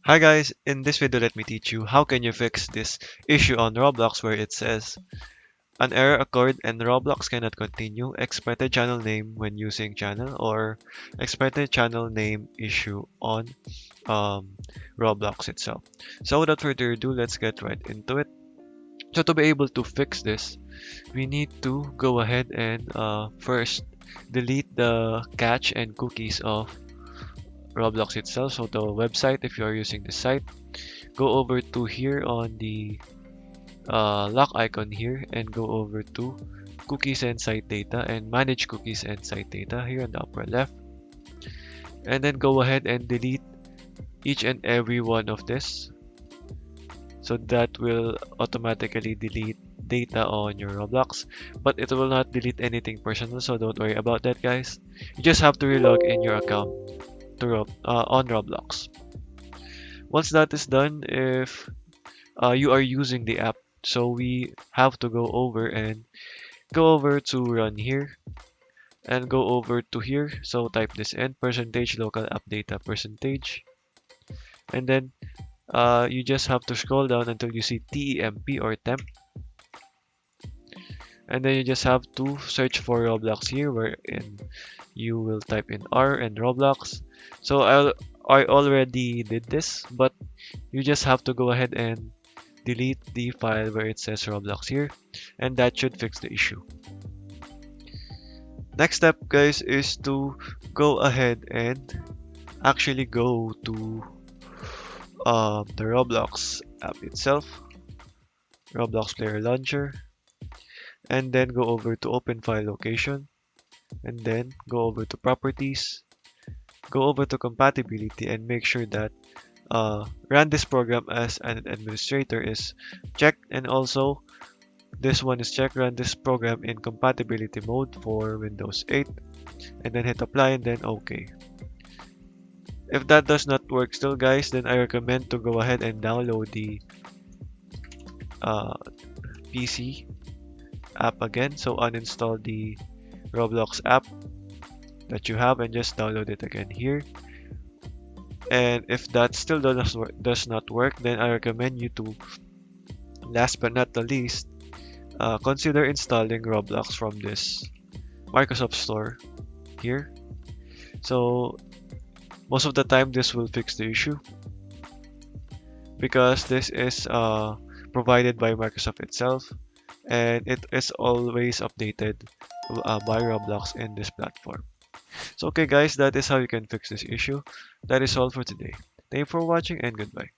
Hi guys, in this video let me teach you how can you fix this issue on Roblox where it says an error occurred and Roblox cannot continue expected channel name when using channel or expected channel name issue on um, Roblox itself. So without further ado, let's get right into it. So to be able to fix this, we need to go ahead and first delete the cache and cookies of Roblox itself. So the website, if you are using the site, go over to here on the lock icon here and go over to cookies and site data and manage cookies and site data here in the upper left, and then go ahead and delete each and every one of this, so that will automatically delete data on your Roblox, but it will not delete anything personal, so don't worry about that guys. You just have to relog in your account to on Roblox. Once that is done, if you are using the app, so we have to go over to run here and go over to here. So type this in percentage local app data percentage, and then you just have to scroll down until you see temp or temp, and then you just have to search for Roblox here, wherein you will type in R and Roblox. So I already did this, but you just have to go ahead and delete the file where it says Roblox here, and that should fix the issue. Next step guys is to go ahead and actually go to the Roblox app itself, Roblox Player Launcher, and then go over to Open File Location, and then go over to Properties, go over to Compatibility, and make sure that run this program as an administrator is checked, and also this one is checked, run this program in compatibility mode for Windows 8, and then hit apply and then OK. If that does not work still guys, then I recommend to go ahead and download the PC app again. So uninstall the Roblox app that you have and just download it again here. And if that still does not work, then I recommend you to, last but not the least, consider installing Roblox from this Microsoft Store here. So most of the time this will fix the issue because this is provided by Microsoft itself, and it is always updated by Roblox in this platform. So okay guys, that is how you can fix this issue. That is all for today. Thank you for watching and goodbye.